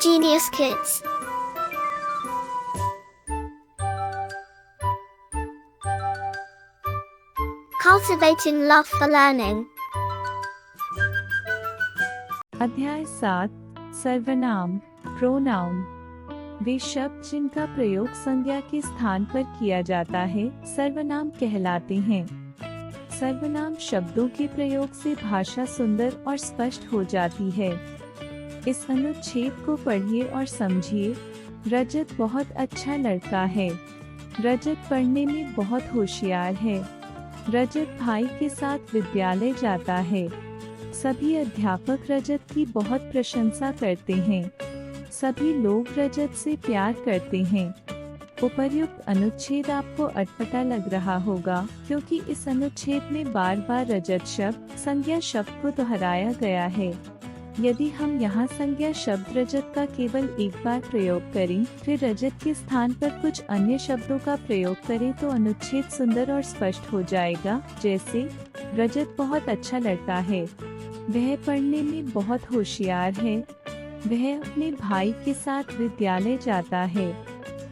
Genius Kids. Cultivating love for learning. अध्याय 7 सर्वनाम pronoun. वे शब्द जिनका प्रयोग संज्ञा के स्थान पर किया जाता है सर्वनाम कहलाते हैं। सर्वनाम शब्दों के प्रयोग से भाषा सुंदर और स्पष्ट हो जाती है। इस अनुच्छेद को पढ़िए और समझिए। रजत बहुत अच्छा लड़का है। रजत पढ़ने में बहुत होशियार है। रजत भाई के साथ विद्यालय जाता है। सभी अध्यापक रजत की बहुत प्रशंसा करते हैं। सभी लोग रजत से प्यार करते हैं। उपर्युक्त अनुच्छेद आपको अटपटा लग रहा होगा क्योंकि इस अनुच्छेद में बार बार रजत शब्द संज्ञा शब्द को दोहराया गया है। यदि हम यहाँ संज्ञा शब्द रजत का केवल एक बार प्रयोग करें, फिर रजत के स्थान पर कुछ अन्य शब्दों का प्रयोग करें तो अनुच्छेद सुंदर और स्पष्ट हो जाएगा। जैसे रजत बहुत अच्छा लड़का है। वह पढ़ने में बहुत होशियार है। वह अपने भाई के साथ विद्यालय जाता है।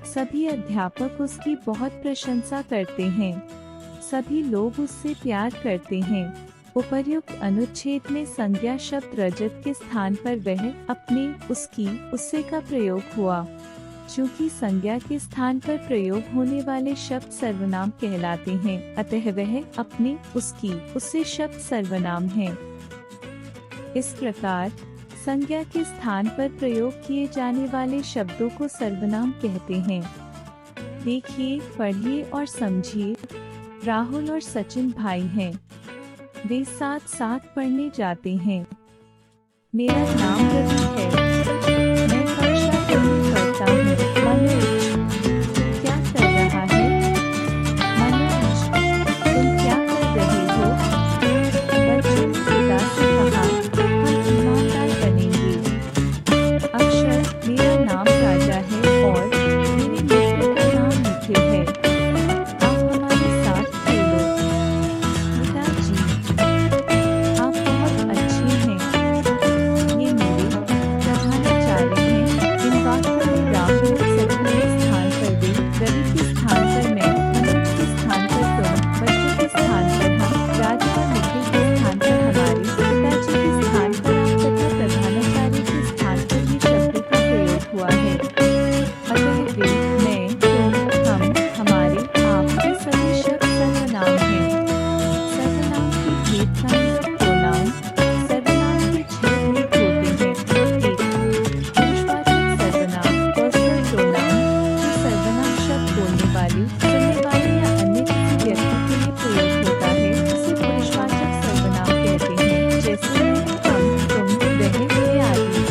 सभी अध्यापक उसकी बहुत प्रशंसा करते हैं। सभी लोग उससे प्यार करते हैं। उपर्युक्त अनुच्छेद में संज्ञा शब्द रजत के स्थान पर वह, अपने, उसकी, उससे का प्रयोग हुआ। चूँकि संज्ञा के स्थान पर प्रयोग होने वाले शब्द सर्वनाम कहलाते हैं, अतः वह, अपने, उसकी, उससे शब्द सर्वनाम है। इस प्रकार संज्ञा के स्थान पर प्रयोग किए जाने वाले शब्दों को सर्वनाम कहते हैं। देखिए, पढ़िए और समझिए। राहुल और सचिन भाई हैं। वे साथ साथ पढ़ने जाते हैं। मेरा नाम रवि है। मैं कक्षा 3 पढ़ता हूँ। मनोज, क्या कर रहा है? मनोज, तुम क्या कर रहे हो? बच्चों ने पिता से कहा, हम ईमानदार बनेंगे। अक्षर, मेरा नाम राजा है और मेरे मित्र का नाम निखिल है। आप हमारे साथ खेलो। पिताजी, आप बहुत अच्छे हैं। ये मेरे प्रधानाचार्य हैं। इन वाक्यों में राहुल और सचिन के स्थान पर वे, रवि के स्थान पर मैं, मनोज के स्थान पर तुम, बच्चों के स्थान पर हम, राजा और निखिल के स्थान पर हमारे, पिताजी के स्थान पर आप तथा प्रधानाचार्य के स्थान पर ये शब्दों का प्रयोग हुआ है। अतः वे, मैं, तुम, हम, हमारे, आप ये सभी शब्द सर्वनाम हैं। सर्वनाम के भेद का प्रोनाउन। सर्वनाम के 6 भेद होते हैं। 1. पुरुषवाचक सर्वनाम पर्सनल प्रोनाउन, जो सर्वनाम शब्द बोलने वाले, सुनने वाले या अन्य किसी व्यक्ति के लिए प्रयोग होता है, उसे पुरुषवाचक सर्वनाम कहते हैं। जैसे हम, तुम, वह आदि।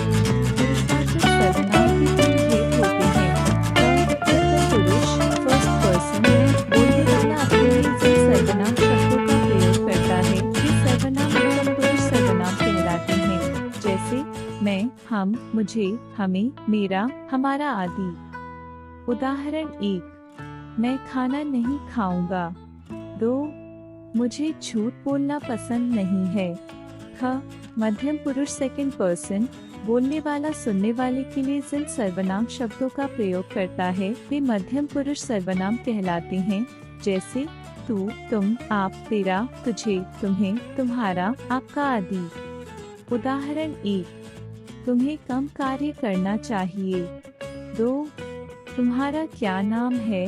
पुरुषवाचक सर्वनाम के 3 भेद होते हैं। प्रथम पुरुष, फर्स्ट पर्सन, बोलने वाला अपने लिए जिन सर्वनाम शब्दों का प्रयोग करता है, ये सर्वनाम प्रथम पुरुष सर्वनाम कहलाते हैं। जैसे मैं, हम, मुझे, हमें, मेरा, हमारा आदि। उदाहरण 1. मैं खाना नहीं खाऊंगा। 2. मुझे झूठ बोलना पसंद नहीं है। ख. मध्यम पुरुष सेकंड पर्सन, बोलने वाला सुनने वाले के लिए जिन सर्वनाम शब्दों का प्रयोग करता है वे मध्यम पुरुष सर्वनाम कहलाते हैं। जैसे तू, तुम, आप, तेरा, तुझे, तुम्हें, तुम्हारा, आपका आदि। उदाहरण 1. तुम्हें कम कार्य करना चाहिए। 2. तुम्हारा क्या नाम है?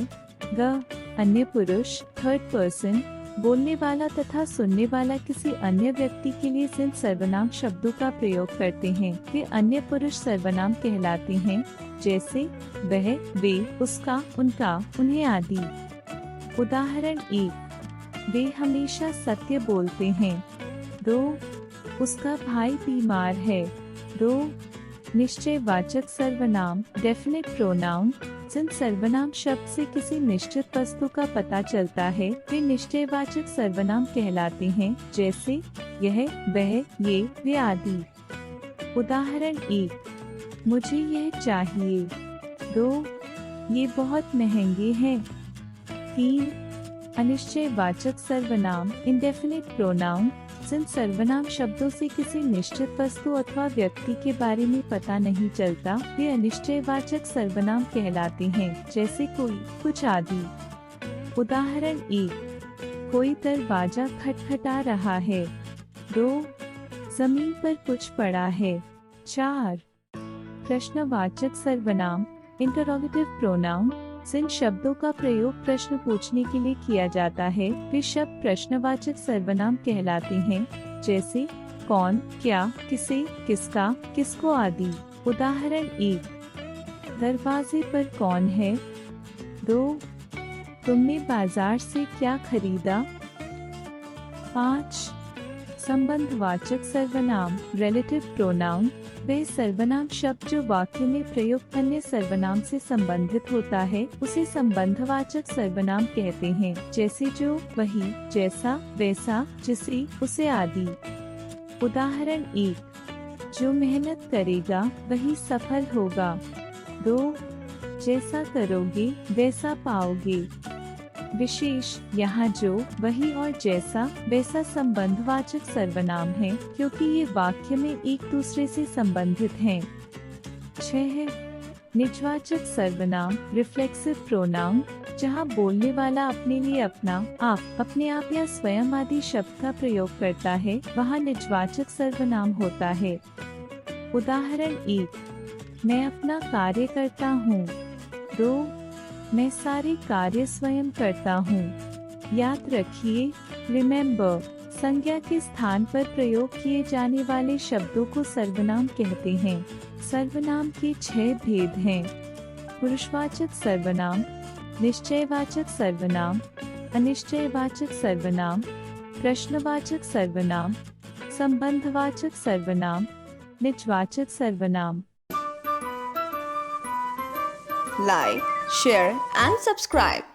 ग. अन्य पुरुष थर्ड पर्सन, बोलने वाला तथा सुनने वाला किसी अन्य व्यक्ति के लिए जिन सर्वनाम शब्दों का प्रयोग करते हैं वे अन्य पुरुष सर्वनाम कहलाते हैं। जैसे वह, वे, उसका, उनका, उन्हें आदि। उदाहरण 1. वे हमेशा सत्य बोलते हैं। 2. उसका भाई बीमार है। 2. निश्चयवाचक सर्वनाम डेफिनेट प्रोनाउन, जिन सर्वनाम शब्द से किसी निश्चित वस्तु का पता चलता है वे निश्चयवाचक सर्वनाम कहलाते हैं। जैसे यह, वह, ये, वे आदि। उदाहरण 1. मुझे यह चाहिए। 2. ये बहुत महंगे हैं। 3. अनिश्चयवाचक सर्वनाम इंडेफिनिट प्रोनाउन, जिन सर्वनाम शब्दों से किसी निश्चित वस्तु अथवा व्यक्ति के बारे में पता नहीं चलता वे अनिश्चयवाचक सर्वनाम कहलाते हैं, जैसे कोई, कुछ आदि। उदाहरण 1, कोई दरवाजा खटखटा रहा है। 2, जमीन पर कुछ पड़ा है। 4, प्रश्नवाचक सर्वनाम इंटरोगेटिव प्रोनाउन जिन शब्दों का प्रयोग प्रश्न पूछने के लिए किया जाता है वे शब्द प्रश्नवाचक सर्वनाम कहलाते हैं, जैसे कौन, क्या, किसे, किसका, किसको आदि। उदाहरण 1, दरवाजे पर कौन है। 2, तुमने बाजार से क्या खरीदा। 5, संबंधवाचक सर्वनाम रिलेटिव प्रोनाउन वह सर्वनाम शब्द जो वाक्य में प्रयुक्त अन्य सर्वनाम से संबंधित होता है उसे संबंधवाचक सर्वनाम कहते हैं, जैसे जो, वही, जैसा, वैसा, जिसे, उसे आदि। उदाहरण 1, जो मेहनत करेगा वही सफल होगा। 2, जैसा करोगे वैसा पाओगे। विशेष यहाँ जो, वही और जैसा, वैसा संबंधवाचक सर्वनाम है क्योंकि ये वाक्य में एक दूसरे से संबंधित हैं। 6, निजवाचक सर्वनाम रिफ्लेक्सिव प्रोनाउन जहाँ बोलने वाला अपने लिए अपना, आप, अपने आप या स्वयं आदि शब्द का प्रयोग करता है वहाँ निजवाचक सर्वनाम होता है। उदाहरण 1, मैं अपना कार्य करता हूँ। 2, मैं सारे कार्य स्वयं करता हूँ। याद रखिए, रिमेम्बर, संज्ञा के स्थान पर प्रयोग किए जाने वाले शब्दों को सर्वनाम कहते हैं। सर्वनाम के 6 भेद हैं: पुरुषवाचक सर्वनाम, निश्चयवाचक सर्वनाम, अनिश्चयवाचक सर्वनाम, प्रश्नवाचक सर्वनाम, संबंधवाचक सर्वनाम, निजवाचक सर्वनाम। Like, share and subscribe.